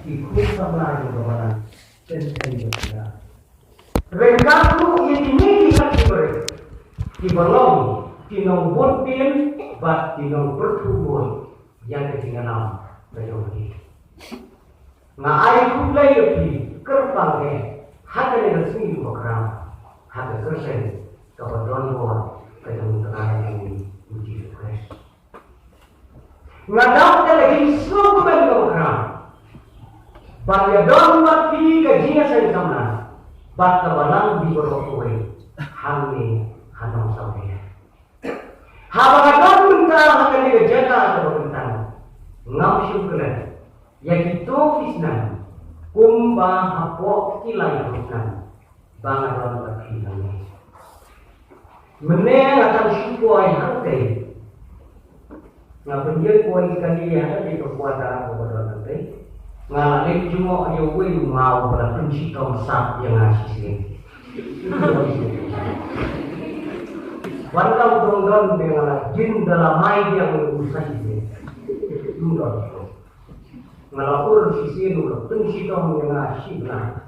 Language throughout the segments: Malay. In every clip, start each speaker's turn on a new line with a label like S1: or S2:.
S1: ikut sama juga orang sendiri juga. Renggaku ini kita kibere, kibalong, tinong bontin, bat tinong bertubur yang ketinggalan berjauhi. Ngai kulai lebih kerpangnya, hati dengan sini berkeram, hati kersen, kebetulan buat ketemu tengah ini uji sukses. Ngadap lagi semua berkeram. Bagi don mati gajinya saya sama, bat kebalang di berokoi, hangi hanong sampai. Habang don bentar akan dijaga atau bentar, ngam syukuran, yang itu kisnan, kumba hapok kilai kisnan, bangat don mati hangi. Meneng akan syukuai hantai, ngapun dia kuai sekali ada di kekuatan kepada hantai. Ngalih cuma dia wei mau pada pencipta besar yang ngasih sini. Walau dong dengan jin dalam mai dia mengusah ini. Dulu ngalapur sisi dulu pencipta yang ngasih lah.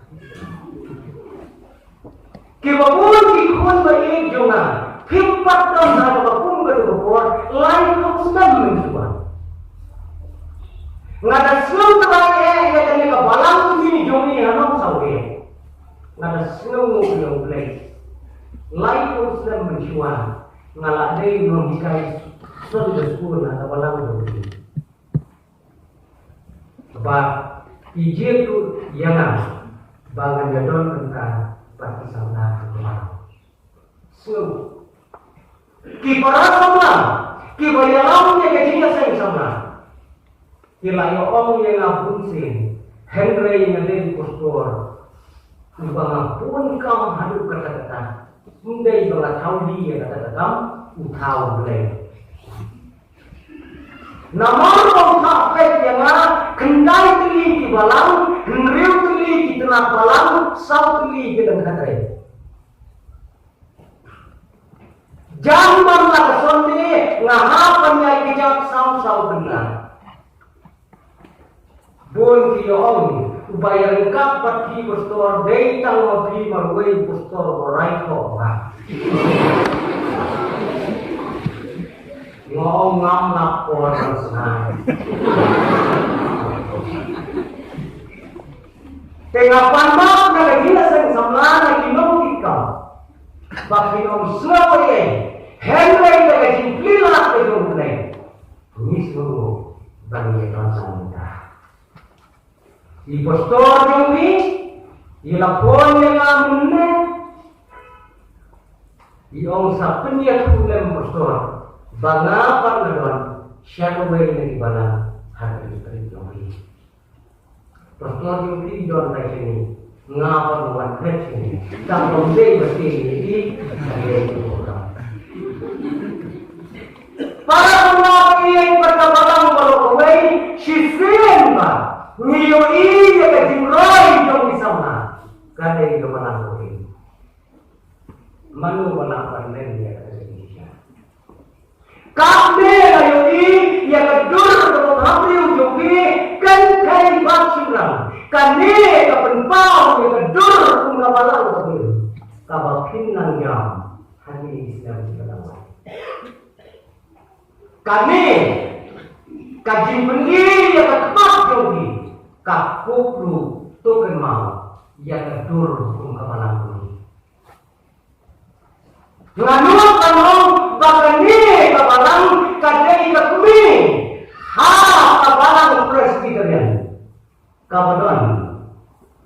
S1: Kebabun kikun bayi jongan, himpat dan nama pun kedua lain konstan mencoba. Ngada slow terbaik ya kan ka balang ini jomi hanong sawe. Ngada slow yang play. Lain Islam mencuan ngalak dai membikai sol deskur na balang jomi. Sebab ije tu yana bangan jadon tentang pati sana keluar. Slow. Ki para sama, ki bayalam ya kejinya saya sama. Kila yo om yang ngapun sin, Henry yang ada di postor, ibang pun kau hadap kata-kata, mundai bala tahu dia kata-kata, utau boleh. Namun om tak pet yang kendai teli di balang, henriu teli di tengah balang, sau teli di tengah kata. Jangan lah sonde ngahapan yang kejap sau benar. Bon ki om upaya lengkap pati postor deitang mapi marwei postor borai ko ba ngom ngam lapor sana tengapan mak na gila sang samlana kinom kikam bakinom slawe henry na gimplila ke dumne mismo bangye tansan di postor jomi, di lapor yang amunne, di ongsa penyiap kulen postor, bangapan nadon, siapa yang di bala hari ini jomi. Postor jomi don lagi ini, ngapa buat kerja ini, tak boleh mesti ini di orang. Para pengawas yang berkabaran kalau kau sifin ba. Niyo iya ka jimroy jong isama kada iyo manangkuhin manu manangkuhin niya ka Indonesia kakde ayo iya ka dur ka hapriu jogi kan kai baksulang kane ka penpau iya ka dur kung kabalang ka bil kabakin ng yam hani Islam di kalaway kane kajimpendi iya ka tepat jogi kakuplu token mau yang kedur kung kapalang ini. Nganuk kanong bagani kapalang kadai kakumi ha kapalang presbyterian kabadon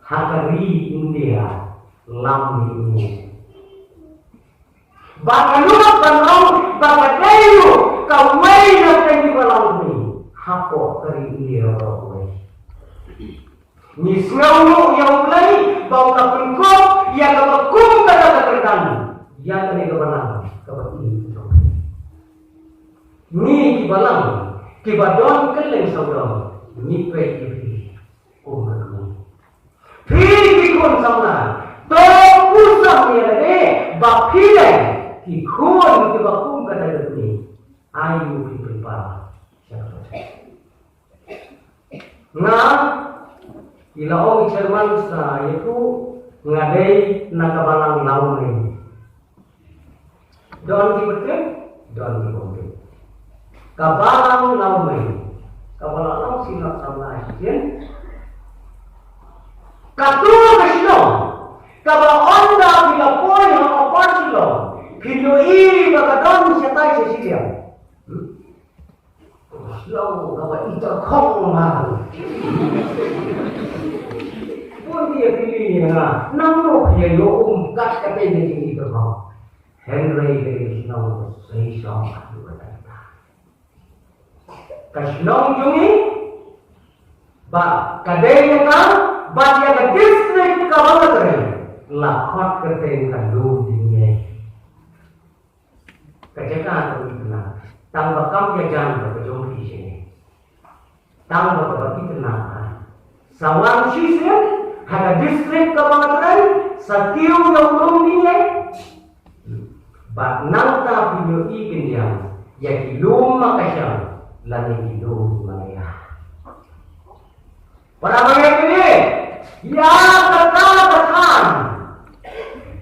S1: hakari India lam ini. Baganuk kanong bagadayu kawai na kayu kapalang ini hapo kari India orang. Ni selalu yang mulai bawa pengkop yang kebakum kata terkan yang kini kebenaran kebetulan itu. Ni kibalang kibadon keleng saudara ni peki umat ni. Peki kon sama to pusam ni ada bapile kikon kebakum kata ni ayu kipa siapa. Nah Ilaong Jerman sa itu ngadai nakabalang laun ini. Doan kiberke, doan kiberke. Kabalang laun ini, kabalang laun sinak sama asian. Katua kasino, kabal onda bila poin hang opasilo, video ini bakadon setai sesilia. Slow kabal itu kong mahal. Pun dia pilih na, namo dia yo kat katanya ini berbau. Henry dari Snow saya sama juga kata. Kasnong jungi, ba kadenya ka, ba dia ka district ka wala kare, lakot kate kalu dinye. Kajaka tu itna, tang bakam ya jam ka jom sini. Tang bakam itna, sawang sisi, hada district ka wala kare, satiu yang belum dinye. Ba nang ta pinyo ikin yang ya ilum makasya lani ilum malaya para mga kini ya katakan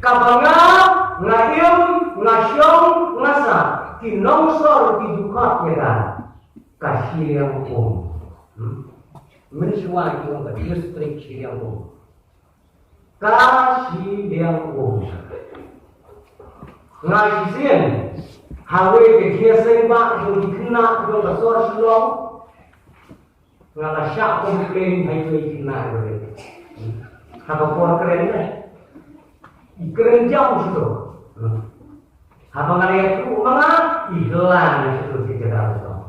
S1: kabanga ngayong ngasyong ngasa kinongsor tidukat ya kasiliang mensuwa yung district siliang kasiliang ngajisin hawe ke kiaseng ba yung dikena yung kasor silong ngalasya komplain hay yung dikena yung habang keren na keren jauh situ habang ngaliat itu mga ihlan situ kita tahu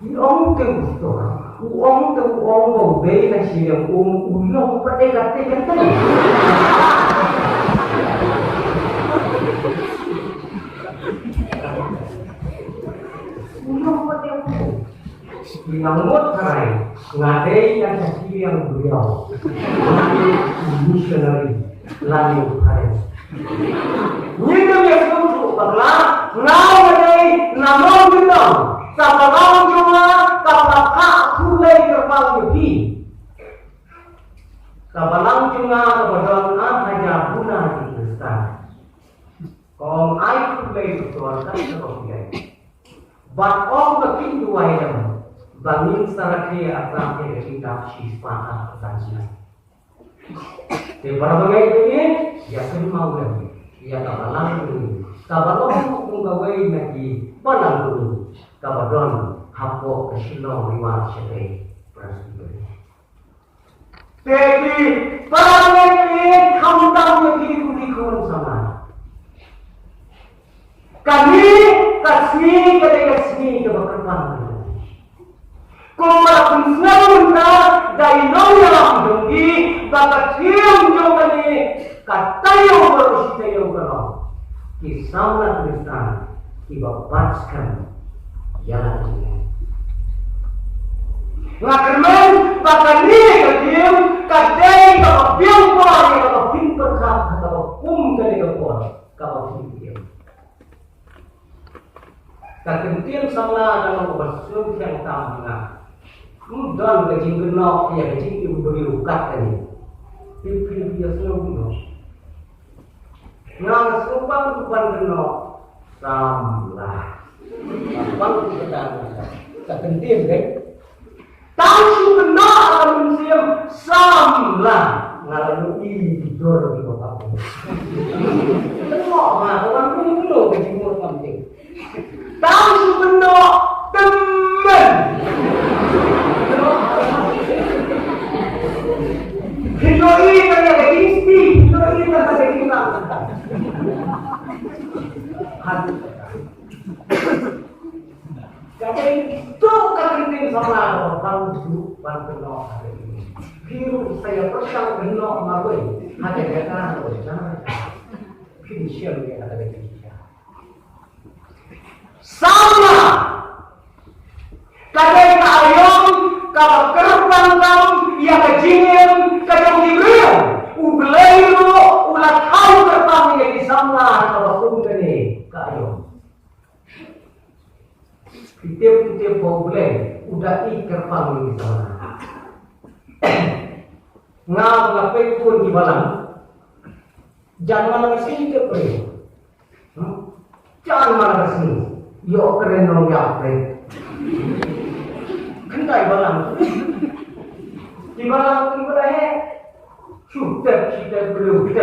S1: yung ke gusto uong mo bay na siyang ulong pati Inangot karay, ngadai yang sakit yang beliau, missionary, lalu karay. Nyata yang suatu bagla, ngau ngadai, namong bintang, sabarang cuma kapakak kulai kerpal yuki. Sabarang cuma kebetulan hanya guna di Kristen. Kalau ai kulai kebetulan kan seperti but all the king do I am. Bangin sarake atang ke kita sifat pertanyaan. Di berbagai ini, ya semua lagi. Ya kabalang ini, kabalong menggawai lagi balang ini, kabadon hapo kesilong riwayat sebagai presiden. Tapi berbagai ini kamdam lagi kulikun sama. Kami kasih keberkapan. Kung malakunsaw na dahil yang jonggi bakat siyang jongani katayo baru sitayo kalau kisahlah Kristen ibabaskan jalan ini. Ngakerman bakat ni kadim kadai kalau biangpar kalau pinterkap kalau dari kapor kalau pinter. Kakentil sama dalam bersum yang sama. Dan kecing genok, ya kecing ibu beri lukat tadi. Pilih dia selalu. Yang sumpah bukan genok, samlah. Bang kita kegentir deh. Tahu genok akan musim samlah. Ngalalu tidur di bawah. Genok mah orang dulu kecing mur penting. Tahu genok teman. Hidoi kaya isti, hidoi kaya kita. Kaya itu kepenting sama kalau dulu bantu hari ini. Biru saya persang benok mabai, ada kata orang. Finishing dia ada kita. Sama. Kaya ayam kalau kerbang kaum ia kejingin kajang diberiam ubelairu ulat kau kerbang yang disamlah kalau kumgani kayo kitip bau belai udah kerbang yang disamlah ngau ngapai pun di balang jangan malah sini ke pre jangan malah sini yo keren dong ya pre kentai balang di balang sudah belum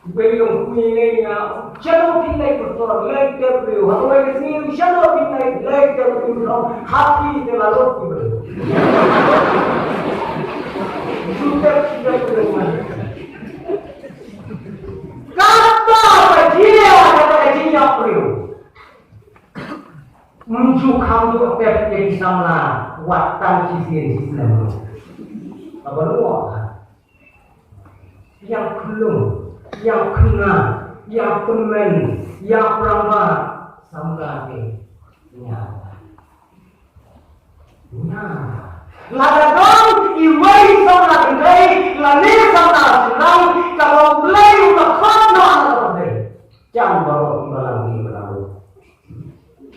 S1: belum punya chalo pinai betul like belum atau lagi sini chalo pinai like belum hati terlalu belum sudah belum kata bajinya belum muncul kamu tetap jadi sama watan sisi Islam apa lu yang belum yang kena, yang pemen, yang peramah, sama ni, nyata. Lada dong, iway sama kendai, lani sama senang, kalau belai udah kena anak berdai. Jangan bawa ibalang.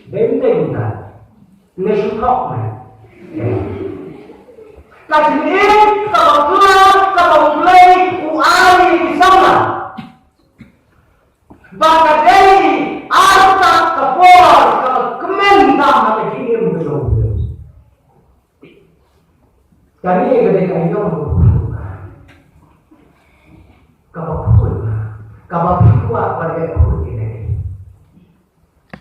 S1: Benteng kan, nesukok man. Kasi ni, kalau belai, uari sama. Baka dari arta kapor kementa maka kirim belum. Kami ketika itu kapal kuat pada kuat ini.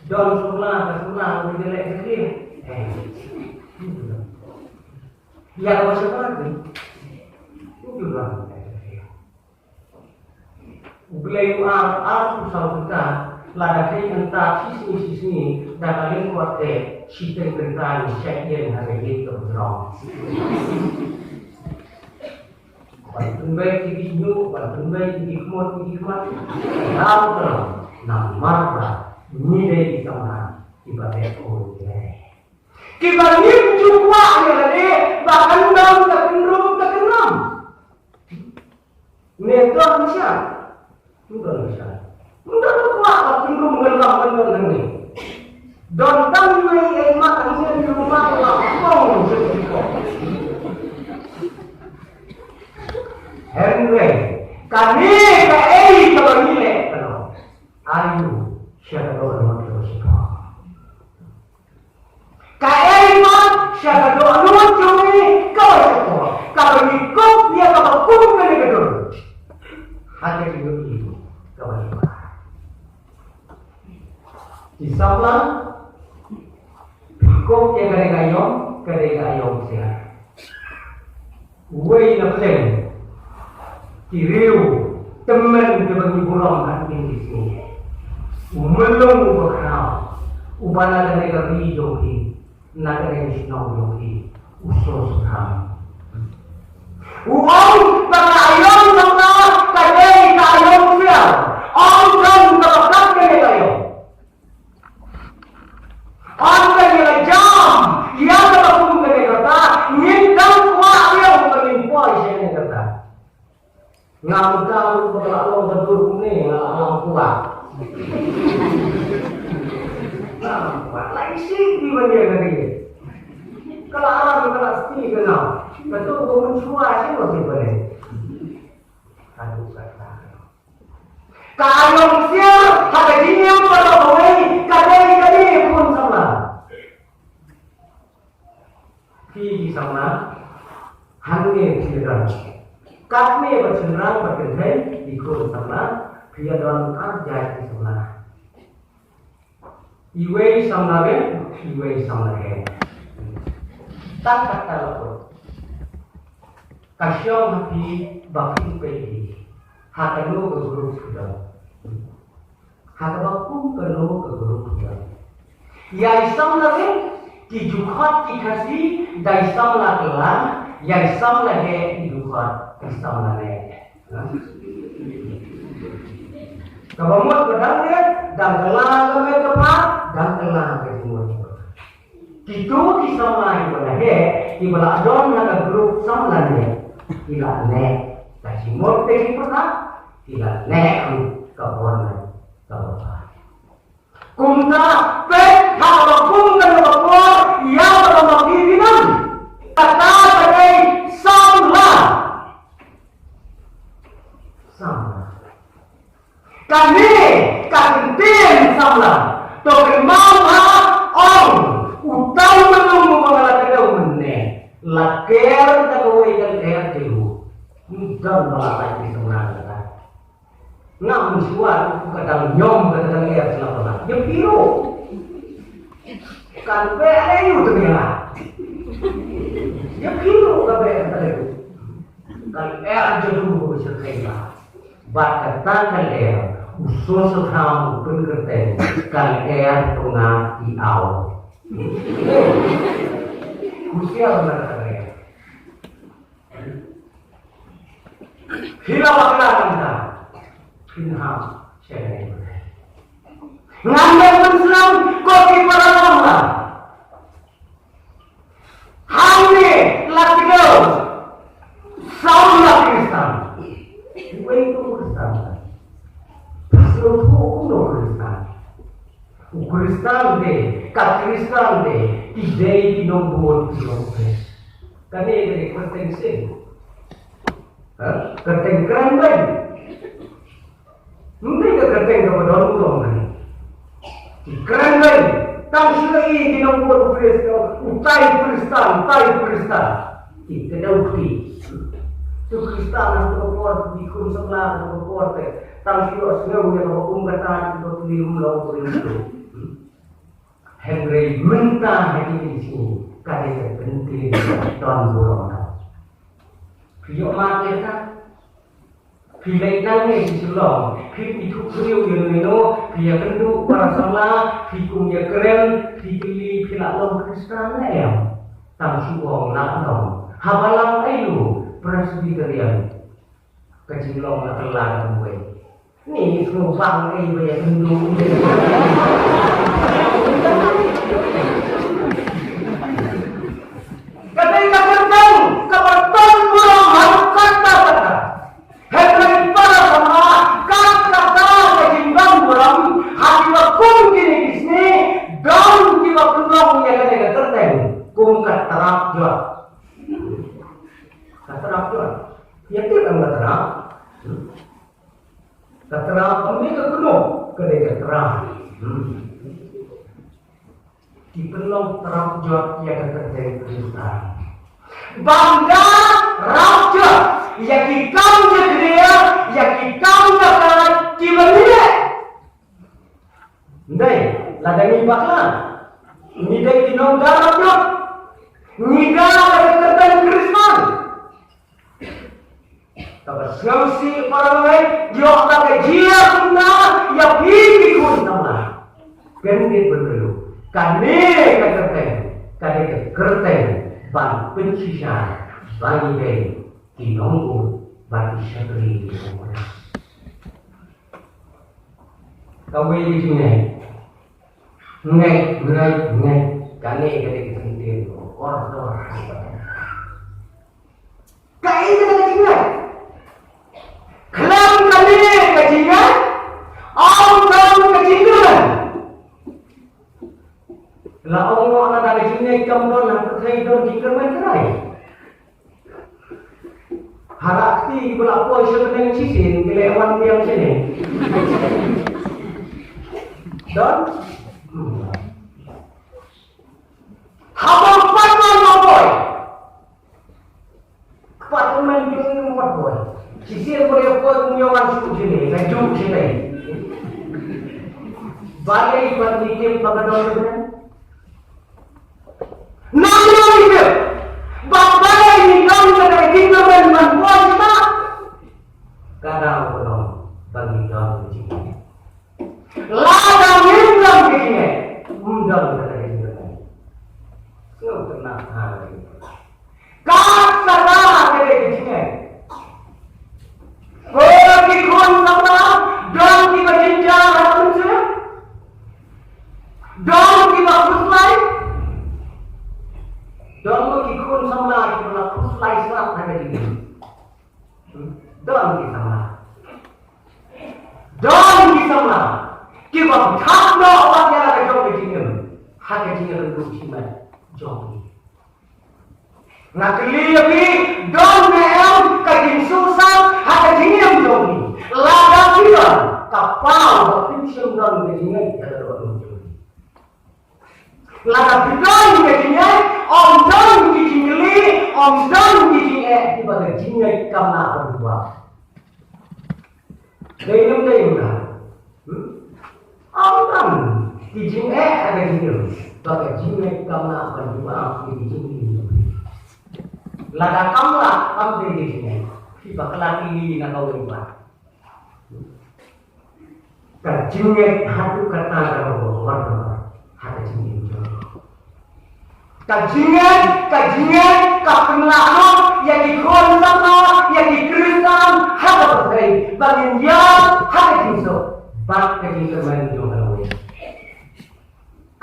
S1: Don sunah menjelek sekali. Ya macam mana? Itu lah. Beliau aku kita lada kai entah sisi dan kalian kuat sistem kereta cek yang hari itu berong. Bantuan baik tinggi new, bantuan baik tinggi kuat, tahu terang, marah, ini dari sana ibadah orang. Kita ni jumpa ni bahkan dalam terkenam. Mereka macam Mudah kuat tinggal mengelam ni. Dan kami makan di rumah langsung seperti Henry, kami kalau ni kalau ayu siapa orang terus siapa orang cumi kalau ikut dia kalau pun kena gedor. Hati itu kawan. Insyaallah kok yang kadang-kadang sihat. Wei nak lem. Kiriu teman bagi burung kat di sini. Melong berkau. Ubana dengan kami joki. Nak dengan sinau joki. Usus ham. Uang pengayom sama kadai kayom dia. Orang terletak kene kayo. Orang yang jam, ia terpun kene kata, ngindang kuat dia bukan kuat sini kata. Ngamdal berlalu betul ni alam kuat. Kuat lagi sih di mana kali. Kalau alam kalau sini kenal, betul bukan kuat sih masih boleh. Aduh kata. Kayong siya, kagadinya pada bawah, kadai pun sama. Di sama, hanya cenderang. Kami bercenderang berkenai ikut sama, dia dalam kerja di sama. Iway sama le. Tak kata lalu. Kasyong hati bakti pergi. Hakanu ke guru sudah. Hakabaku ke guru sudah. Ya Islam lagi dijukhat dikasih dari Islam lagi lah. Ya Islam lagi dijukhat Islam lagi. Kabamut berdangnya dan kelang kami tepat dan kelang ke semua. Itu Islam lagi berdangnya ibarat don ada grup Islam lagi. Ilah nek. Kasi morte pernah tidak naik ke orang kumta pet kalau kumta kalau ia kalau mau dibilang kata kami kagentin samlang to mau ha ong utang menunggu mengalami kau meneh laker tak kau yang dulu dan malah di sebenarnya namun suatu kadang nyom kadang air selama ya biru kan beli itu dia ya biru kan beli itu kan air dulu bisa kaya bahkan kan air usul sekamu pun kerten kan air tengah di awal usia benar air hilang waktu kita Inham saya ngambil Islam kopi para ulama hamil laki dong saudara Kristen itu Kristen seluruh Kristen deh kat Kristen deh tidak dinombor Kristen karena ini Kristen sih Kristen keren banget mungkin kerteng kepada orang keren banget tang sila di nombor Kristen utai Kristen tidak ukti tu Kristen yang berkuat di kum sebelah berkuat tang sila semua yang berkumpatan itu lirum lalu itu Henry mentah di sini kadang penting tuan burung Piyok makin kan Pilih nangis di sebelah, pilih itu beliau yang meno, pilih bentuk para sama, pilihnya keren, pilih lalu Kristen ayam, tang suwong nakong, habalang ayu, presbyterian, kecilong nakala kembali. Ni semua ayu yang bentuk. Ketika bertemu, kebetulan belum harus kata-kata. Henry para sama kata-kata kejimbang buram hati wakum kini kisni daun jiwa peluang yang ada terteng kum keterap jual ya tidak keterap ini kepenuh kena keterap di peluang terap jual yang terteng Kristen bangga raja yang ikam dia yang ikam kalah kiwanya ndai ladani bakla ni dai dinong darabnya ni gara kertan Kristen tabasausi para lain dia tak dia guna ya pergi kunama kendi berlalu kane kertan ban pencisa bagi dai Kinonggu bagi syakri di rumah. Kau ini sungai, kane kene kesentir orang. Kau ini sungai, kelam kane kejingan, orang kejingan. Lah orang ada kejingan kamu nak percaya dong kikirman cerai. Harakti berlaku sebenarnya sisin kelewan yang sini. Dan habang paman boy. Paman jung boy. Sisin boleh boy punyawan suku sini, kajuk sini. Balai bandikin pagador kan. Nama itu Bapak ini kau sudah kita membuat kita. Kadang belum bagi kau begini. Ladang hilang begini. Undang kita begini. Kau tenang hari. Kata kita begini. Kau dikon sama dan kita jenjang apa saja. Dan kita puslai. Dan ikut sama kita lakukan slice up ada di sini. Dan kita sama. Kita tanda orang yang ada jauh di sini. Hanya di sini duduk cuma jauh. Nak lihat dan yang kajin susah hanya di sini jauh. Lada kita kapal Lada bidon kejinya, om don kijing geli, om don kijing tiba kejinya kamna berdua. Dalam lah. Om don kijing ada kijing, bagai jinya kamna berdua kijing geli. Lada kamla kam kijingnya, tiba kelaki ini nak kau riba. Kajinya hatu kata kalau warna hati jinya. Kajian kapenlalu yang dikon sama yang dikeritam hati berkait bagian yang hati jiso bak kejing kemarin jomel we.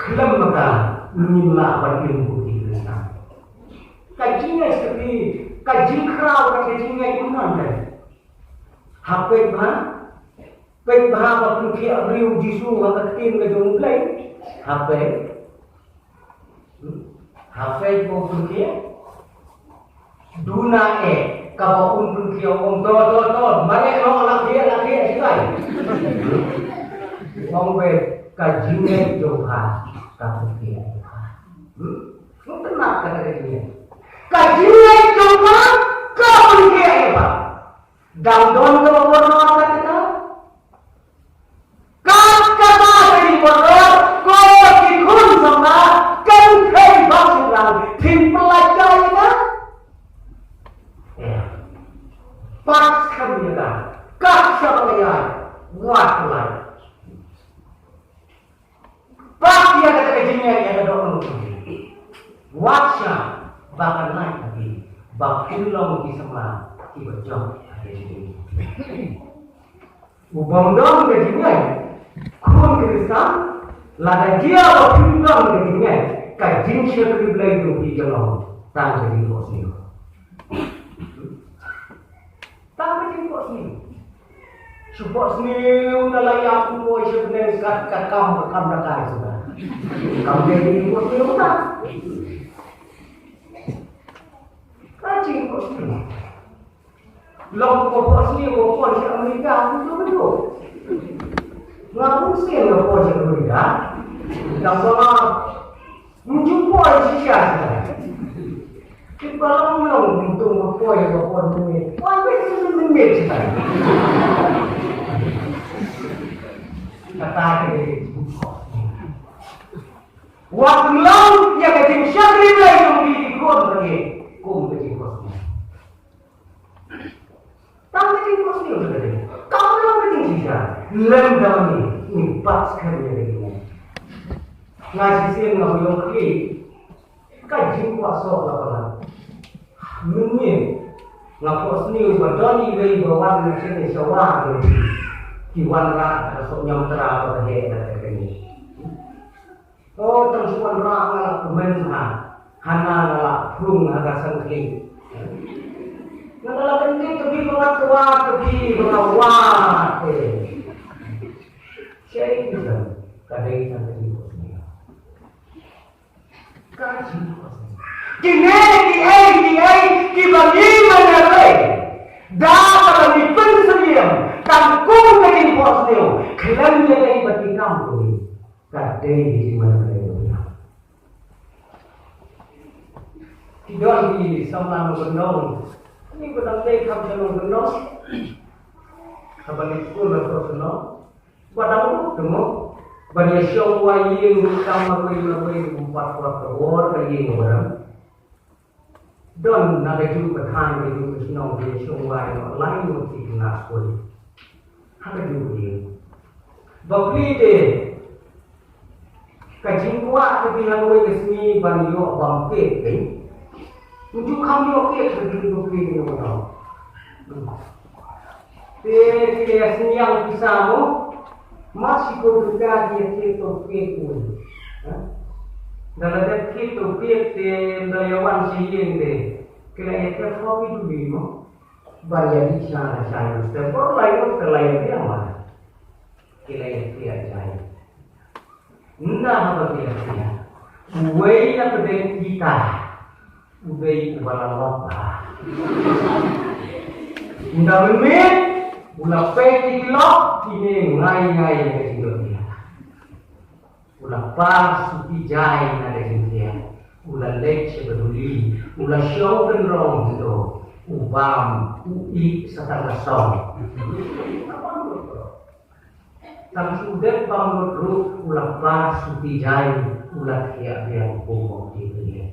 S1: Kelam maka minla bagian bukti kritam. Kajinya seperti kajing kerau kajinya iman deh. Hape apa pun kia riu jisu maka tim kejong play hape ko pun kia duna kalau pun kia om to banyak orang laki sikai om we kajinge joha kapu kia tenang kata kajinge joha kapu kia apa dang don ko warna kata kata dari warna ko dikun sama kan kai basuran tim pelajari kan pas kami kan kaksa pelajari waktulah pas dia kata kejinya dia ada orang waksa bahkan naik lagi bahkan long di sama tiba jam ada ini ubang dong kejinya kun kristan lada dia waktu dong kejinya kajing siapa dibelai itu di jalan tak jadi bos ni, tak jadi bos ni. Sebab ni udah layak aku sebenarnya kat kamu berkai sudah. Kamu jadi bos ni tak? Kajing bos ni. Long bos ni bos Amerika itu betul. Ngaku sih bos Amerika. Yang sama menjumpai siapa? Kita long untuk menjumpai bapa ni. Wah, betul menjumpai siapa? Kata dia, waktu long yang kecil siapa lagi yang diikut lagi? Kum kecil kos. Tahu kecil kos ni sudah ni. Kamu long kecil siapa? Lembam ni pas sekali lagi. Ngaji sih ngabulong kiri, kajing kuasa lapangan. Mungkin ngapos ni badani gay bawa nasi sawah ni, kiwan rak asok nyam terang pada hari ini. Oh tersuan rak ngalak kemenha, hana ngalak prung agak sengking. Ngalak kencing tepi bangat tua tepi bawah. Saya itu kan kadai sampai di Kini mana lagi? Dah di penseliam, tangkung dari bosnya, kelam yang bagi kamu, kadai di mana lagi? Tidak di sama menong, ini benar benar kamu menong, kapan itu lepas menong, padahal temu. Bagi semua yang sama kau empat kawar bagi orang, dan nak juga bertahan dengan senang bagi semua yang lain mesti nak boleh. Ada juga. Bagi dia, kajing kuat tapi yang boleh kesini bagi yo bangkit, untuk kami okey seperti ni orang. Dia senyang pisau. Masih kau berkata dia topik pun, dalam detik topik dalayawan sihir deh, kerana dia kopi tu bimo, bayar di sana saya, sebab lain terlayan dia mana, kerana dia saya, Nda mababiyasia. Uwei na pedeng kita. Uwei ubalalapa. Nda memit. Ula peki kilok. Kini ngai-ngai yang kesilok dia. ulah par suti jai na dia, ulah lek sebeduli, ulah show dan rong itu, ubam, ui setengah song. Tapi sudah bangun ruh, ulah par suti jai, ulah tiap dia hukum dia.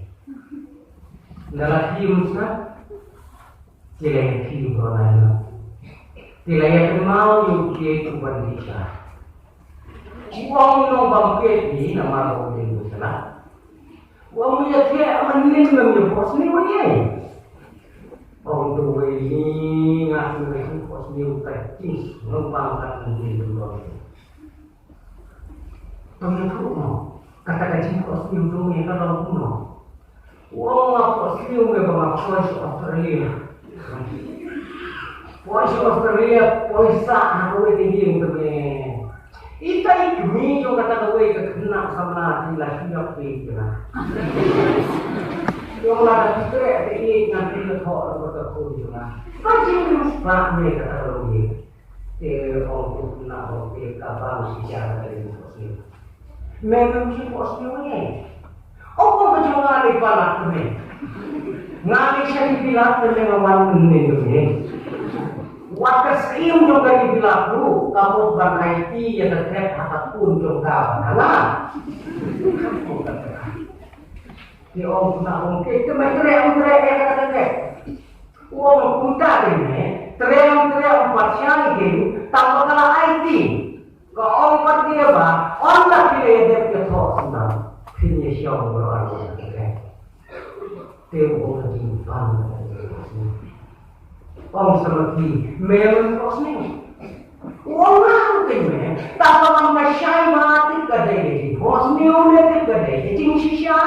S1: Dalam hidup sana, tidak yang hidup orang. Tidak yang mau yang dia tuan kita. Uang yang bangkit ni nama orang itu sana. Uang yang dia menin memang pos ni mana? Orang tu ini ngasih mereka pos ni praktis membangkit ni dulu. Tahu tu no? Kata-kata pos ni tu ni kalau no. Uang pos ni memang pos Australia. Pos Australia poisa aku tinggi untuk ni. Ita ikmi jo kata kowe kena sama dilah siap pikirlah. Yo lah kita ini nanti letak letak kuliah. Macam ni sebab ni kata kowe. Orang nak orang kabar sejarah dari Mesir. Memang si Mesir ni. Apa macam ni palak ni? Ngali saya bilang dengan orang ni. Wakas ium juga dibilang dulu, kamu bangkai yang terkait apapun juga, nah. Di orang nak mungkin kementerian kata-kata. Uang punta ini, teriak pasien ini, tanpa kala IT. Kalau orang dia bah, orang pilih dia punya thok senang, pilih siapa orang dia. Temu orang jumpa. Orang seperti memang kosnya. Orang tu ni, tak orang masyai mati kedai, kosnya orang kedai, jadi sisa.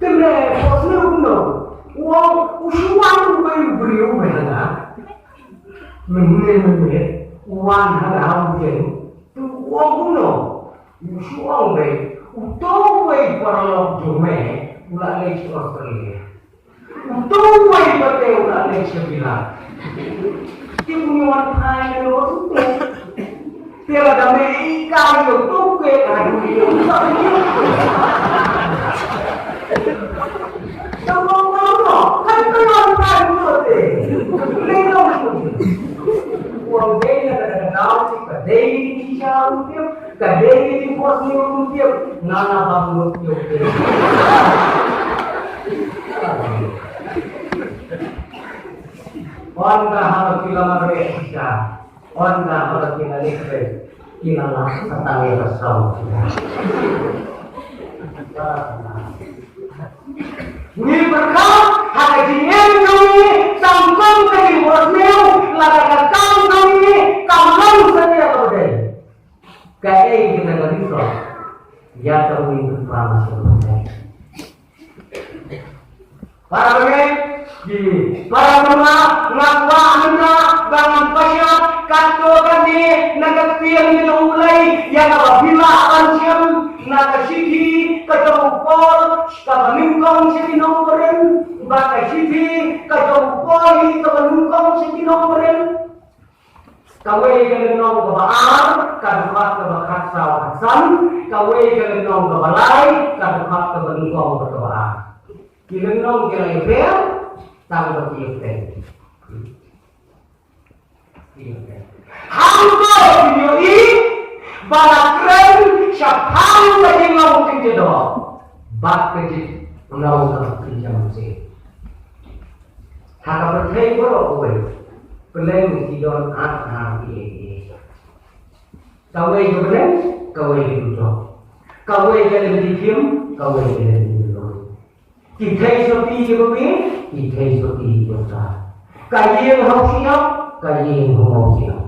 S1: Kedai kosnya puno, orang usuan tu beriu mana? Mengenai uang harga hujan, tu orang puno, usuan baik, utang baik para jome, ulai Australia. Untung way pati ulah lek sebilang. Dia punya warna yang luar tu. Tiada dame ikan yang tu ke kadu dia. Semua kan tu warna tu tu. Lelong tu. Uang dia ada daun si kadai di siang tu, kadai di pos ni tu, nana bangun tu. Orang dah harus kita mereka, orang dah harus kita lihat, kita lah setangnya bersama. Ni berkau, ada jiran kami, sangkong dari Borneo, lada kau kami, kamu saja berdaya. Kaya kita berisau, ya kau itu pernah selesai. Para para ngakwa anda bangun pasya kato kami nagatiang nilulay yang apabila ansyam nagasiki katawupol kapaningkong sa tinongkorin bakasiki katawupol kapaningkong sa tinongkorin kaway galinong kabaan kadukat kabakat sa wakasan kaway galinong kabalay kadukat kapaningkong kabaan galinong galinong tahu betul. Hampa video ini balakran siapang lagi mau kerja doa, bak kerja menawar kerja musik. Haka bertemu berapa peleng tidon anak ini. Kawai kebenar, kawai duduk, kawai jalan diam, kawai jalan duduk. Kita seperti ini. Kita seperti itu. Kaya yang harus siap, kaya yang harus siap.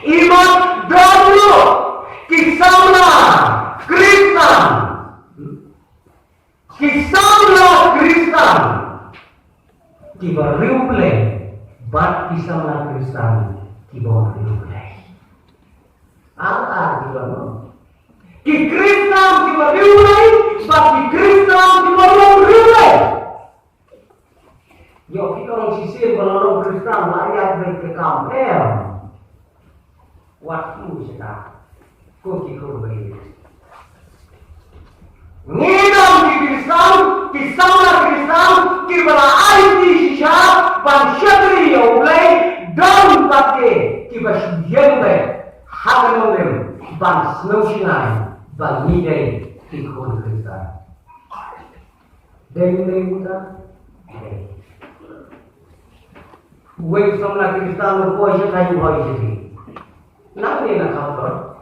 S1: Iman dahulu kisahnya Kristen, kisahnya Kristen. Tiba riuple, bat kisahnya Kristen tiba riuple. Tiba Ki Kristen tiba riuple, bat ki Kristen tiba riuple. Yo kita orang sisir kalau orang Kristen layak baik ke kampel. waktu sekarang kau kikau beri. Ngidam di Kristam, kisahlah Kristam, kibala aiti sisa, ban syatri yaulai, dan pakai kibas jembe, haganolem, ban snowsinai, ban nidai kikau Kristam. Dari muda, wei samla Kristam poisa kayu poisa. Nak ni nak kau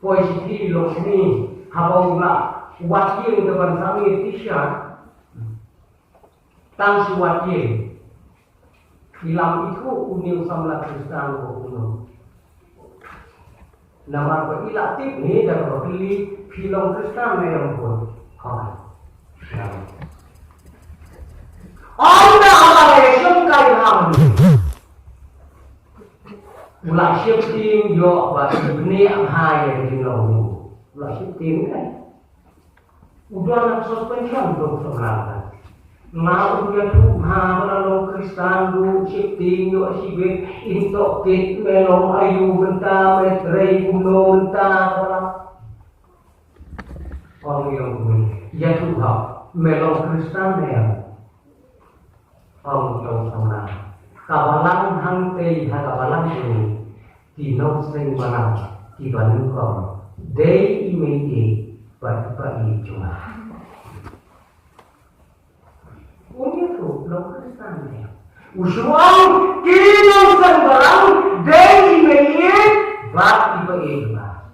S1: poisa di lokni habau nak wakil depan kami tisha tang si wakil ilam itu uning samla Kristam ko kuno nama ko ilatif ni dah ko pilih film Kristam ni yang pun kau anda ala esok kai ham ulah shifting yo ba ni ang hai yang dino ulah shifting kan udah nak suspension dong sebenarnya. Mau dia tu malah Kristan du shifting yo sibe into kit melong ayu benta metrei kuno benta orang. Orang yang ini ya tu ha melong Kristan dia. Orang yang sama. Kawalan hang tei kawalan ini di nong seng mana di Bandung kau. Day imei pagi cuma. Umur tu belum Kristan dia. Usuang kinong sembarang day imei pagi cuma.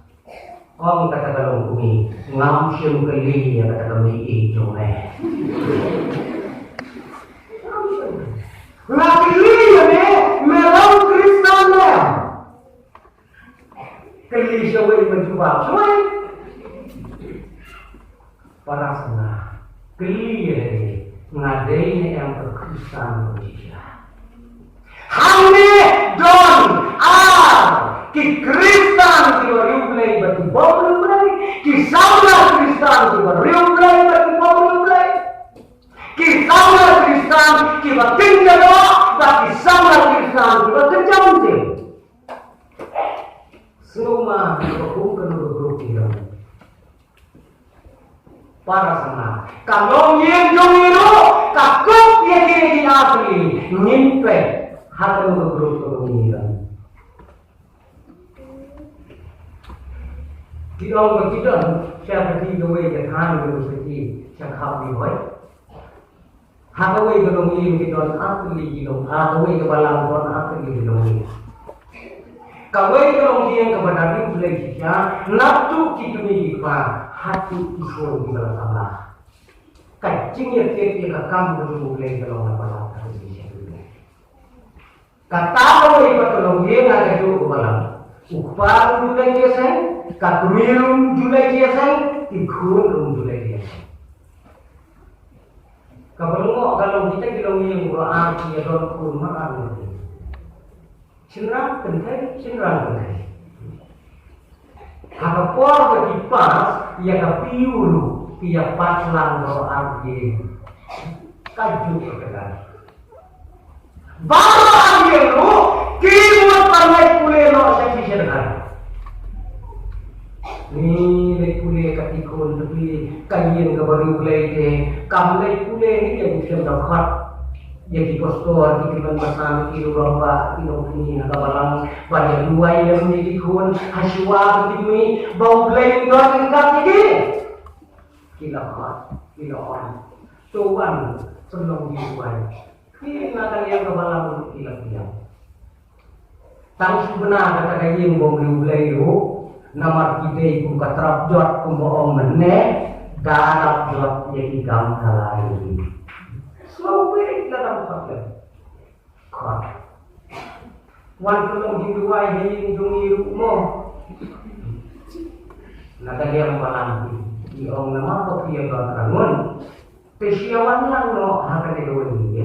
S1: Orang kata kalau kami ngam siam kali ya kata kami cuma. Nakili ni melau Kristan dia. Kali siapa yang menjumpa cuma. Para sana clear ngadai yang berkristan Indonesia. Hamne don ki Kristan ki riuplay batu bawul play ki saula Kristan ki riuplay batu bawul play ki saula Kristan ki batinga do baki saula Kristan ki bakajamte semua berkumpul grup ini. Para sana kalau yang jomiro kakuk yang kini asli nimpe hati grup ini. Kita siapa di dua yang kami seperti yang kami buat. Hati grup ini kita asli kita hati kebalan kita asli kita. Kawai kalau dia kepada dia boleh kita nafsu kita ni kita hati ikut kita sama. Kacing yang kita kamu boleh kalau nak balas hari ini. Kata kawai kalau dia nak itu balas. Upar julai dia sen, katumirum julai dia sen, ikut julai dia sen. Kalau kita yang Quran dia dalam Quran ada. Cenderang kentai. Haka por bagi pas, ia ka piulu, ia paslang do arti. Kaju kebelan. Baru arti lu, kirimut parmai kule lo seksi serkan. Ni le kule katikun lebih kayin ke baru kule ite, kamlai kule ni yang bisa dapat. Jadi postor di kiman pasang kilo berapa kilo ini agak balang banyak dua yang menjadi kun haswa begini bau bleng dua tingkat ini kilo orang tuan senang dibuat ini nak yang kebalang kilo tang sebenar kata kaying bau bleng itu nama kita ibu katrap jot kumboong menek darap jot jadi gambar ini. Slow way dalam fakir. Kau, wan tolong hidupai ini dungi rumah. Nak dia malam di orang nama kau dia berangun. Persiapan lang no akan dilakukan ini.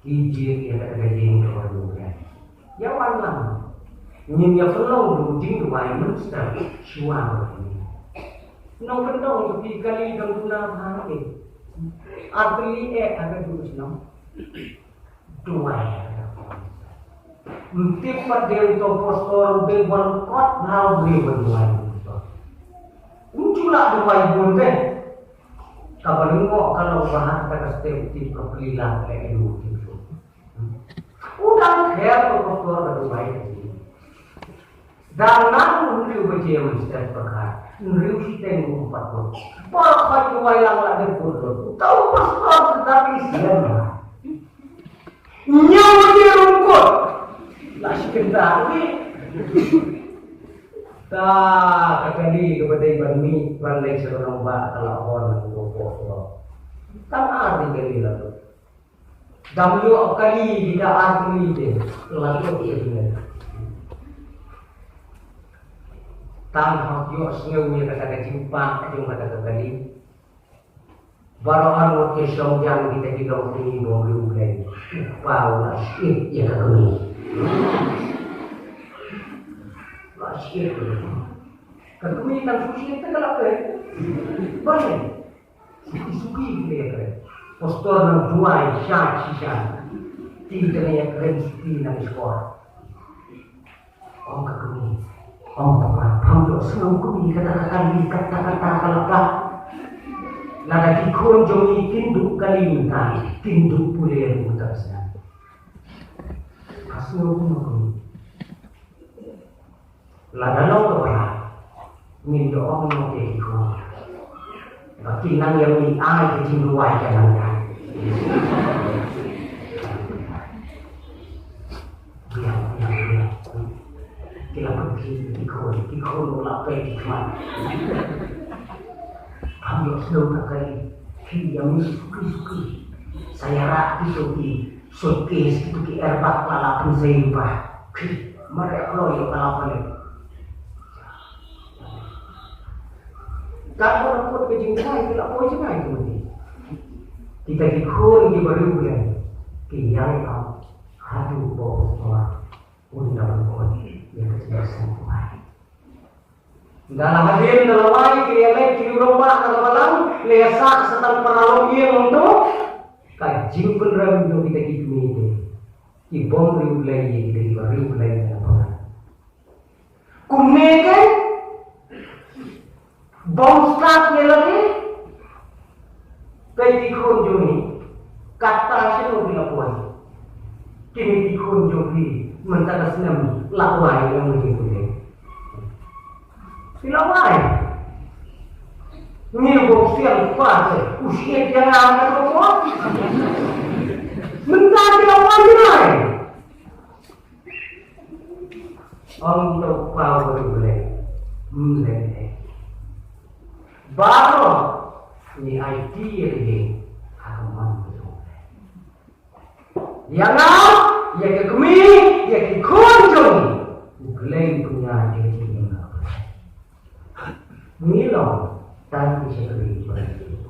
S1: Kijir yang ada di dalam ya wan lang. Nyinya tolong dungi rumah monster suara ini. Nong kendong tu kali guna hari. Arti akan terus nom dua. Mentipat dia untuk postor dewan kot nau beri berduai. Unculah duai pun deh. Kabar lengok kalau bahan kata setiap tip kepilihan kayak itu. Udah kaya postor berduai lagi. Dan namun riu berjaya setiap perkara. Riu kita yang empat pun. Bapak duai lang dia pun. Tahu postor tetapi siapa? Nyawa dia rungkut. Lagi kendali. Tak kali kepada iban mi balai seorang bak kalau orang ngopok. Tak ada kali lah tu. Damyo kali tidak arti dia. Lalu dia. Tang hak yo sengaja kata jumpa jumpa kata kali. Baroan waktu yang kita tidak ini boleh mulai. Paulah ya kami. Asyik tu. Kalau kami tak suci kita kalau apa? Boleh. Suki dia kan. Postor nak jual syak syak. Tidak yang keren suki nak sekolah. Om kami. Om papa. Om semua kami kata-kata kalau apa? Nada kikon jomi tinduk kali minta. Tinduk pulih mudah saja. Semua kami. Là lâu rồi nhìn rõ không thể không và kỹ năng em thì ai thì chim ngoài cả năng cả cái là bất kỳ cái khôn nó là về thì mà không được sâu cả cây khi em suki saya rapi suki suki erbak lala pun saya lupa mereka kalau yang kalau apa Kalau orang buat kejengkai, kita apa jengkai tu ni? Kita dikun di baru bulan, kiyai am, hadu bawa semua, undang pun yang kesedasan kuai. Dalam hadir dalam wajib kiyai kiri rombak dalam malam, lesak setan peralom ia untuk kajing peneram yang kita hidup ini. Ibom riu lagi dari baru bulan dalam malam. Kumnekan bom start ni lagi kaya dikon joni kata siya bila puan kini dikon joni mentara senam lawai yang mungkin boleh lawai ni bom siang fase usia jangan ada puan mentara lawai ni untuk power boleh baru ni idea ini akan mampu. Yang yang kami, yang kunjung, bukan punya jadi mana. Milo tanpa sekali berarti.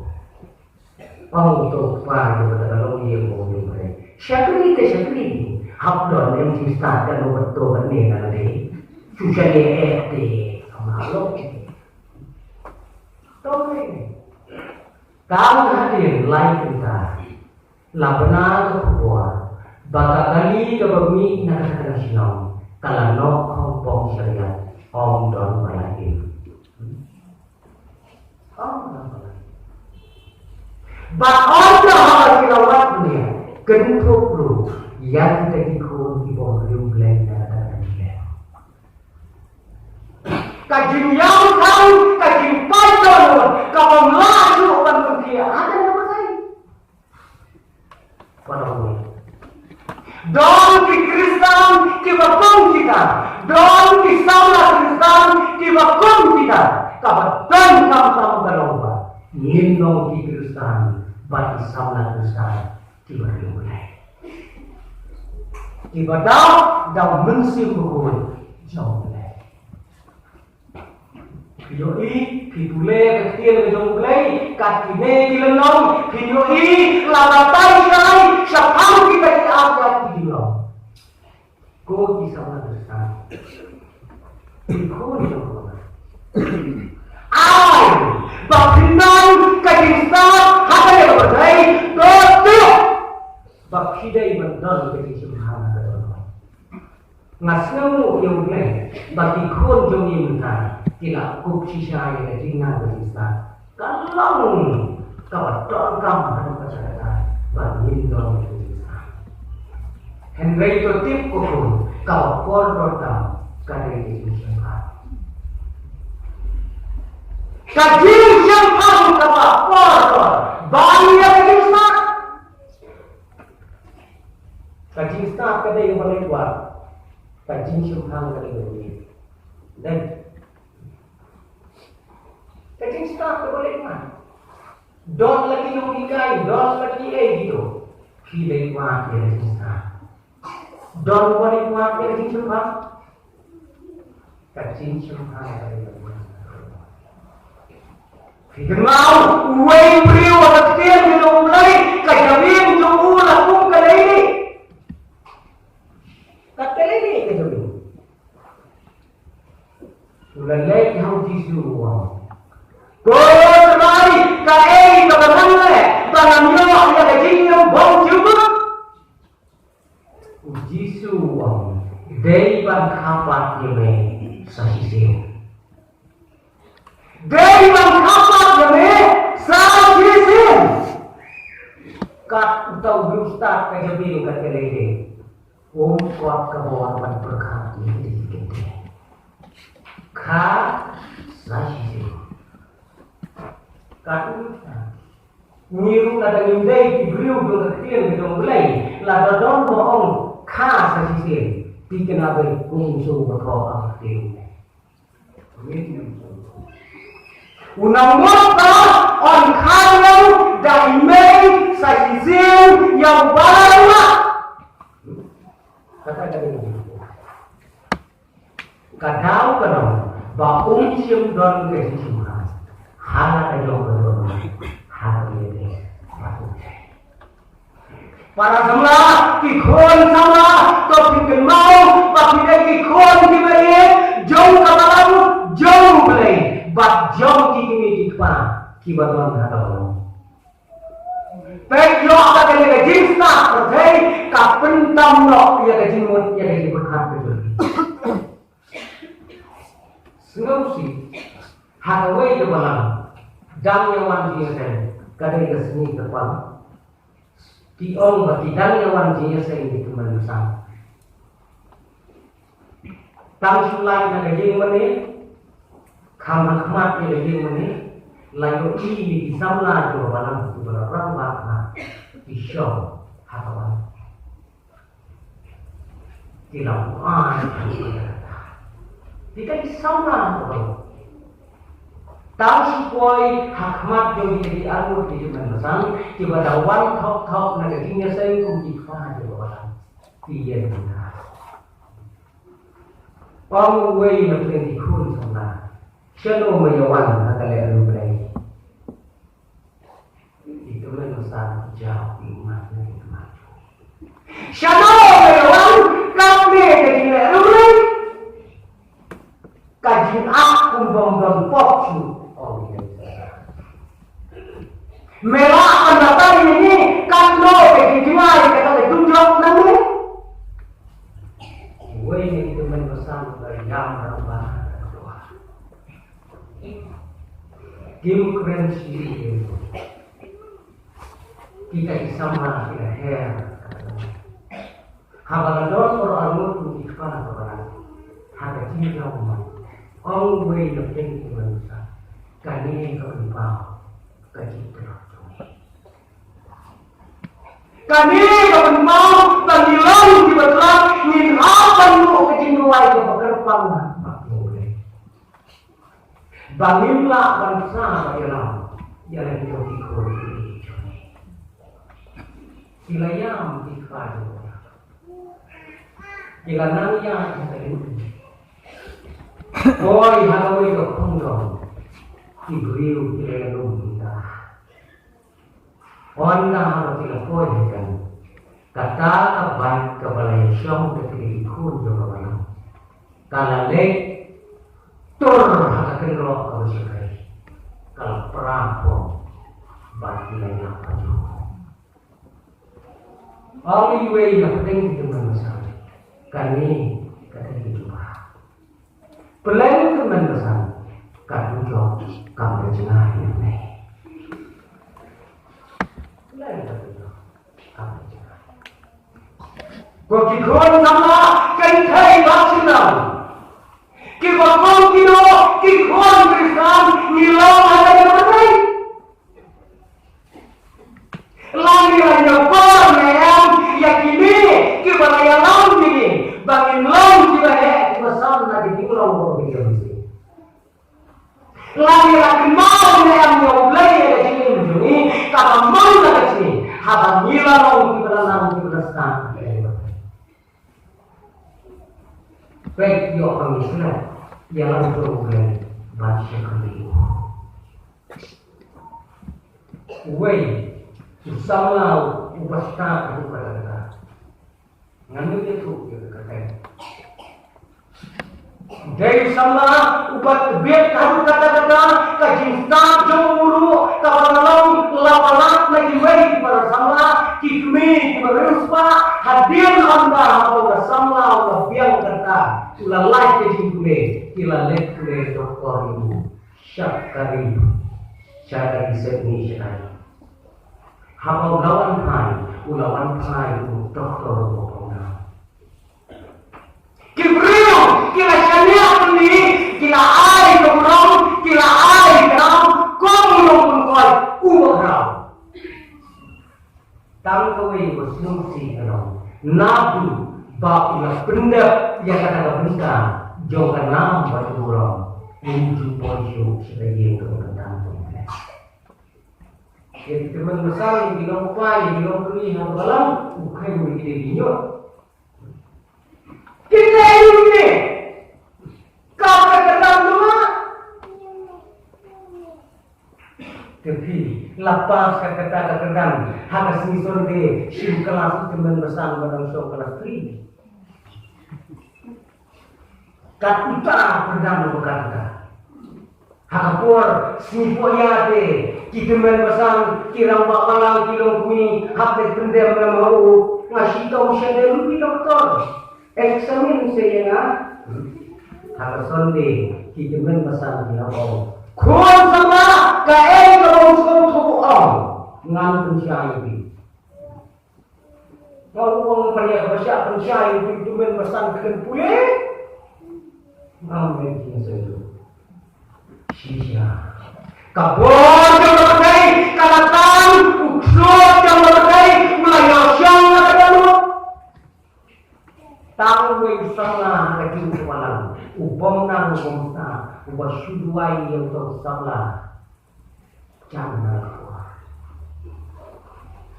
S1: Untuk pada dalam dia boleh berarti. Sekali, habdon yang cista dan betul ni nanti. Susah dia malu. Tahu hadir lain kita, labna kebuah, baka kali kebumi nak kena sinau, kalau nok kompong syariat, om don balakin. Bakal dah kilawat dunia, kentuk lu, yang jadi kun di bawah riung lain dan dia. Kajing yang tahu, kajing pacar, kalau melaju orang dia ada nama saya. Pada umum. Don di Kristen kita pun kita, don di Saula Kristen kita pun kita. Kapan sama-sama berlomba. Nino di Kristen, bagi Saula Kristen kita berlomba. Ibadah dan mensih hukum jauh. Yoi, pitule kecil gedung play, kakine dilenong, yoi, lawatai kai, siapa kita diangkat di dalam. Kau bisa besar. Kau bisa. Ay, bakinan kajistan, apa yang berdai, betul. Bakidai benar bagi Subhanahu. ngasnemu yang lain bagi kon jom imta tidak kup sisa yang jina berista kalau kau tongkam dan percaya bagi dong berista Henry itu tip kokun kau kordotam kadai itu sempat kajing sempat kau kordor bagi yang berista kajing start kadai yang paling kuat kajing sempat kadai yang berista dan kajing start boleh mana? Don lagi yang ikai, don lagi gitu. Pilih kuat dia kajing start. Don boleh kuat dia kajing sempat. Kajing sempat kadai yang berista. Kita mau uai beriu atau tiada kita mulai kajawin jauh lakukan kadai ini. Kadai ini kajawin. Ulai yang disuruh. Kau terbaik, kau kebenaran le, tangan nyawa yang kecilnya bau juga. Jisuang, dari bangkapat yang sahisiu. Dari bangkapat yang sahisiu. Kat utau berustad kejabil kat kelede. Kuat kebawahan berkat ini kita. Kat sahisiu. Katu nyiru kada ngindai beriu do ketian do mulai la do don boong kha sa sisi tikena be kung su bakho aktiu unang mota on khalu dai mei sa sisi yang bala kata kada kadau kadau ba sim don ke sisi Hana kajong berdoa, hati ini patut. Para semua kikon sama, topik mau, bagi dia kikon diberi, jauh kapalamu, jauh beli, bak jauh kikini kikpa, kibatuan kata orang. Pek yo akan dia jinsta, percaya kapen tamlo ia kajimut ia kajim berkat betul. Sengaja Hakawai ke malam, dang yang wan dia saya, kadai ke seni kepala, tiong bagi dang yang wan dia saya ini kemanusiaan. Tang sulai na gajing mani, kamar kemat ni gajing mani, lalu ini di samla tu malam tu berang bakna, di show hakawai. Tilawan, tidak di samla tu. Tahu supaya hakmat yang jadi alur di zaman masam, tiba dawan thok nagingnya saya kumjifah di bawah tiada benar. Pangway na pwede kun sana, siya no mayawan na kalayan ulay. Ito na masam jauh imat na imat. Siya no mayawan kami kalayan ulay. Kajin akong bang poksu. Merah pendapat ini kando kejiwai kata tunjuk nanti. Gue ini teman bersama yang berubah doa. Demokrasi kita sama kita her. Habalador or alur pun ikhwan orang. Harga cinta umat. All way of thinking manusia. Kali kau dibau kecil. Kami kau mau tanggilan di betul ni apa lu kecinduai ke pekerpang makmur. Bangunlah bangsa ialah ialah hidup ikut ini. Silayam ikhwan. Jika nanya kita ini. Boy halaway ke kondom. Ibriu kilelum kita. Onda harus dilaporkan. Kata abang kebalai syong ketika ikut juga balang. Kalau lek tur akan roh kebesaran. Kalau perampok bagi lain apa juga. Only way yang penting itu manusia. Kami Pelayan teman pesan, kadang jawab kamu jengah ini. Pelayan kadang jawab kamu jengah. Kau sama kentai vaksinam. Kita kau kino kikon berikan nilau ada yang berbaik. Lagi hanya kau yang yakini kita yang lalu ini bangin lalu kita besar lagi di pulau berbicara ini. Lagi mau yang nyoblay ada sini menjuni kalau mau ada sini habang nilau kita lalu kita bersama. Baik yo kami sudah yang berhubungan baca kami. Wei Samlau upasta itu kata ngambil itu kata dari sama ubat biar kamu kata-kata kajinta jomuru kawalang lapalat lagi wei para sama kikmi meruspa hadir anda atau sama atau biang kata ulalai kejingkule kilalek kule doktor ibu syakari cara disebut syakari Hapau lawan hai, ulawan hai untuk doktor bopona. Kibriu, kila syania ini, kila ai kemudian, kila ai kenal, kau pun kau ubah kau. Tang kau ini bersungsi kenal, nabu, bapulah benda yang kata benda, jangan nam batu orang, untuk pojok sebagai kemudian. Jadi teman besar yang bilang upaya, bilang kini yang dalam, bukan begini dia. Kita ini, kau katakan semua. Tapi lepas kata-kata harus misal de, siu kelas teman besar barang show kelas 3. Kata perdana berkata. Hakapur snipoyate kita membasang kirang bakalang kilong kumi hapit pendem na mau ngasitaw siya dahil lupi doktor eksamin siya nga hakasonde kita membasang niya ko kuwan sama kae kalong tubuang ngantung siya yung ngawang paniya ba siya kung siya yung membasang kilang puye ngawang siya sa'yo Sisya, kabur yang berbagai, kalatan, uksud yang berbagai, melayar siang ada dalam. Tahu sama lagi upalan, ubom na ubah suduai yang tersabla, jangan kuat.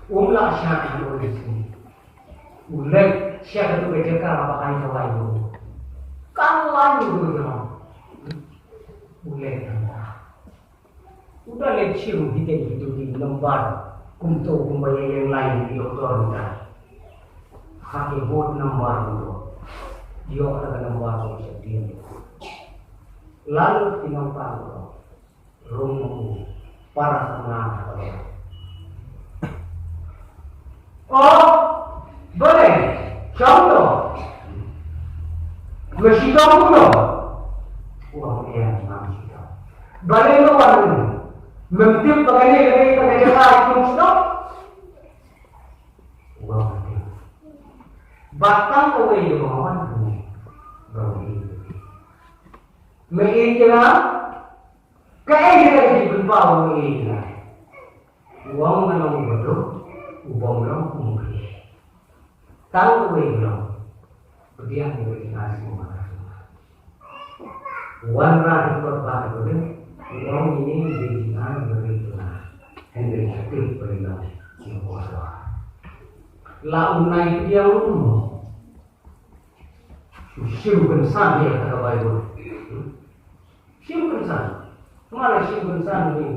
S1: Umlah siapa yang bersih, ulek siapa tu berjaga apa kain kawayu, kawayu tu Boleh Udah lecture kita hidup di lembar untuk membayar yang lain di doktor kita. Kaki buat lembar itu. Dia ada lembar itu dia. Lalu tinampak rumah para sama. Oh, boleh. Contoh. Masih tahu belum? Uang yang manusia. Balik luar ini, mentip pakai jasa itu stop. Uang mati. Batang kau ini kawan ini, baru ini. Mengira, kayak kita di berbau ini. Uang menang betul, uang menang mungkin. Tahu kau ini belum? Berdiam di nasi mana? Warna berubah itu, uang ini dengan berita, hendak aktif berita yang bodoh. Lalu naik dia umum, siapa bensan dia kata Bible, siapa bensan, mana siapa bensan ini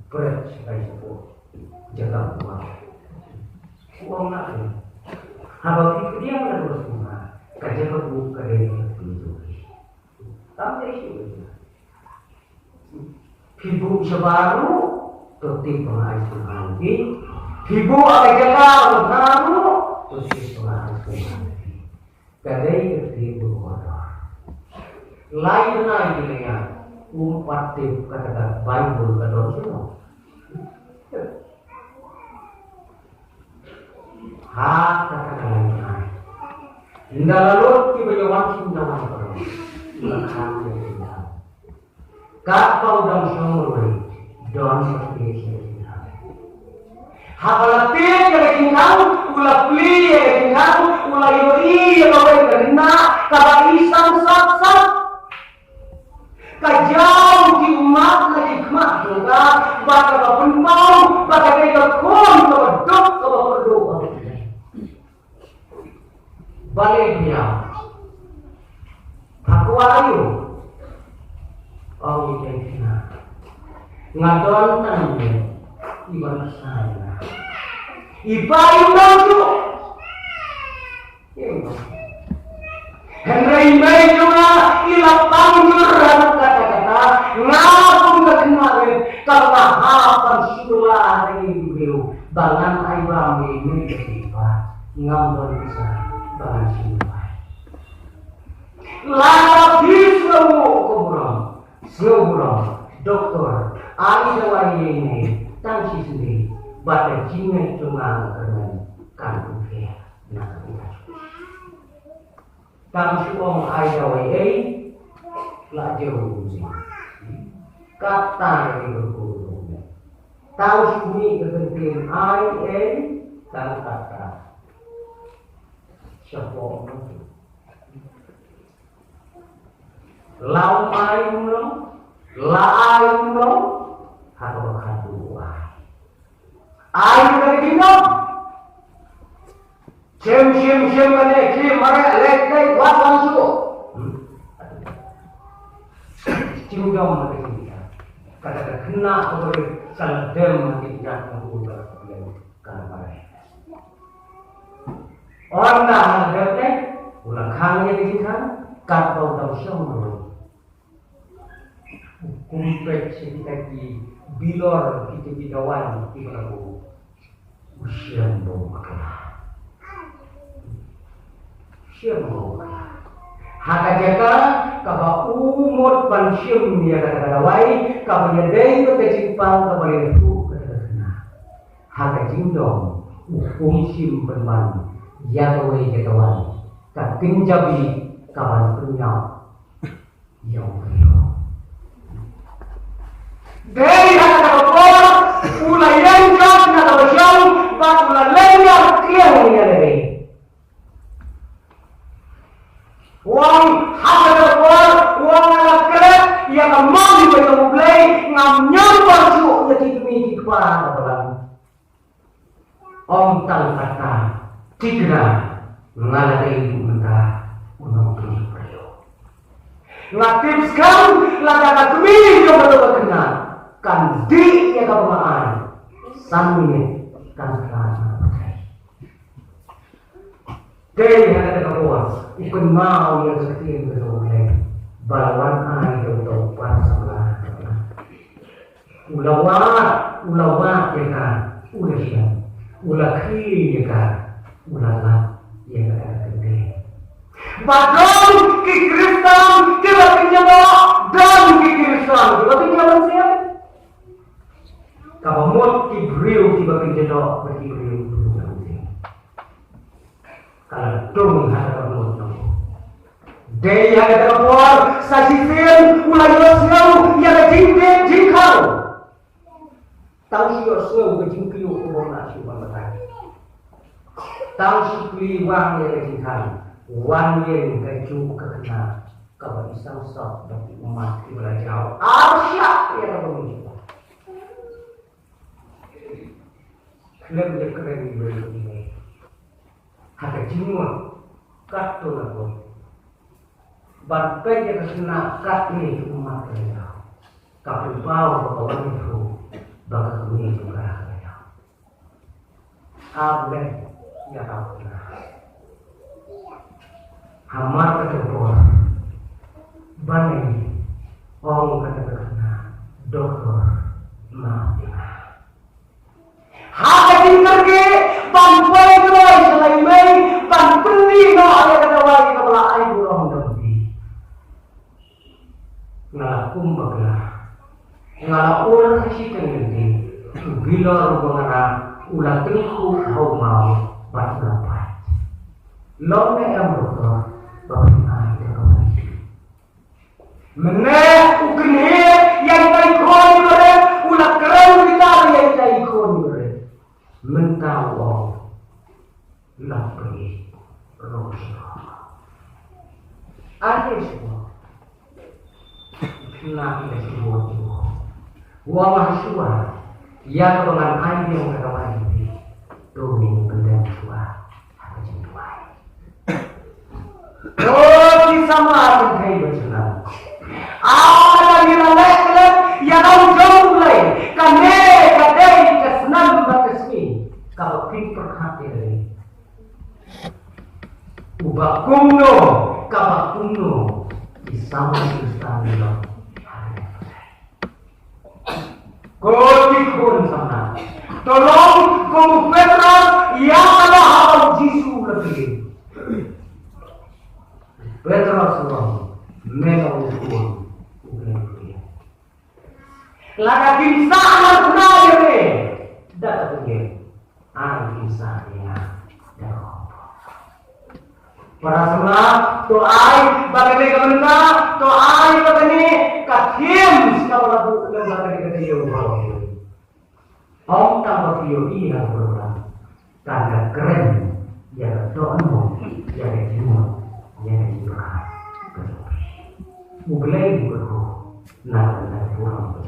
S1: berat sekali sepuluh, jaga uang nak ni, habis dia mana terus mana, kerja berbuka dari itu. Tapi itu, hibu sebaru, tertib pengais penganti, hibu ada jalan baru, tertib pengais penganti. Kadai tertib berkotor. lain lagi dengan umpat tip katakan Bible kata semua. Katakan lain. Indah lalu tiba jawab cinta orang. Bukan cinta. Kapau dan semua don seperti Habalatih yang kau, ulah pli yang kau, ulah yoi yang kau kena, kau isam sat. Kajau di umat lagi kemak juga, bakal kau penpau, bakal kau kon, kau dok, kau berdoa. Baliknya, aku ayu, oh ini kena, ngadon tannya, ibarat saya. Ibayu maju. Henry May juga ilah panjur kata-kata ngapun kemarin karena hafal sulah dari beliau bangan aibam ini ketiba ngambil bisa bangan sulah. Lalu seluruh doktor ahli ini tangsi sendiri. Bata jingai cuma dengan kandung dia nak dia. Kami suong ayah wei lah jauh ni. Kata yang berguru. Tahu sini kepentingan ayah dan kata. Siapa itu? Lau ayah mula, la ayah mula, harus kedua. Air dari kita, cem mana, cem mana, lekai, wat langsung. Cium jauh mana kita, kata kena oleh saladem nanti jangan berubah karena mana. Orang dah saladem ulang kangnya dikan, kata tahu semua. Kumpet sedikit bilor kita kawan kita bu. Siapa makan? Haka jaka kaba umur pansium dia kata wai kaba yadai ke cimpang kaba lefu kata kena. Haka jindong sim berman ya wai jakawan ka pinjabi kawan punya yang dari haka kaba ulai yang kau nak berjauh barulah lengah kian dia lagi. Wang hasil wang anak kerap yang mau dibaca mulai ngamnyam masuk jadi demi kepala orang. Om tal kata tiga mengalami mentah menunggu perlu. Ngatif sekarang lagak demi yang betul kenal kan di yang kebenaran sambil kan kerana dari hati kepuas ikut mau yang sekian beroleh balawan air untuk pasangan ulawat ya kan ulah siap ulah kiri ya kan ulah ya kan gede badon ki Kristan tiba pinjama dan ki Kristan tiba pinjama siapa kalau mot ki beriu tiba pinjama berarti beriu kalau dong ada orang dia ada orang sasifin mulai jauh yang jingkau jingkau tahu siapa berjingkau orang nasi orang tahu siapa wang yang jingkau wang yang keju kena kalau isang sok dari umat belajar arsyak yang bermunculan keren begini hati jiwa kat tu lagu, bantai yang kena kat ni umat mereka, kapal bau bawa itu, bawa kami juga mereka. Apa ya tahu lah. Hamar ketepor, bani, orang kata kena, doktor mati. Hak tinggal ke bantuan tuai selain mai bantuan no ada kata wali kepala air burung dodi. Bila rupanya ulah tengku kau mau buat dapat. Long yang betul bagaimana dia kau Meneh ukni yang ikon gore ulah keren kita yang ikon gore. Mentawa ulah pergi Rasulullah. Ada semua. Kenapa kita semua itu? Wawah suara yang dengan air yang berkawan ini domin benda suara apa jentuai. Oh bisa maafkan kaya bersenang. Ada yang lelak yang jauh mulai kami kadai kesenang berkesini kalau pinter hati dari ubah kuno kabak kuno di sama istana Kotikun sana. Tolong kamu Petrus yang telah hafal Yesus lebih. Petrus orang mereka ukur. Laga kimsa anak kenal ini. Dah terjadi. Anak kimsa dia dah. Para semua doai bagi mereka doai bagi kakim kalau lagu bagi kita Om tambah video iya program tanda keren ya dono ya jimo ya jiro mulai berko nah pulang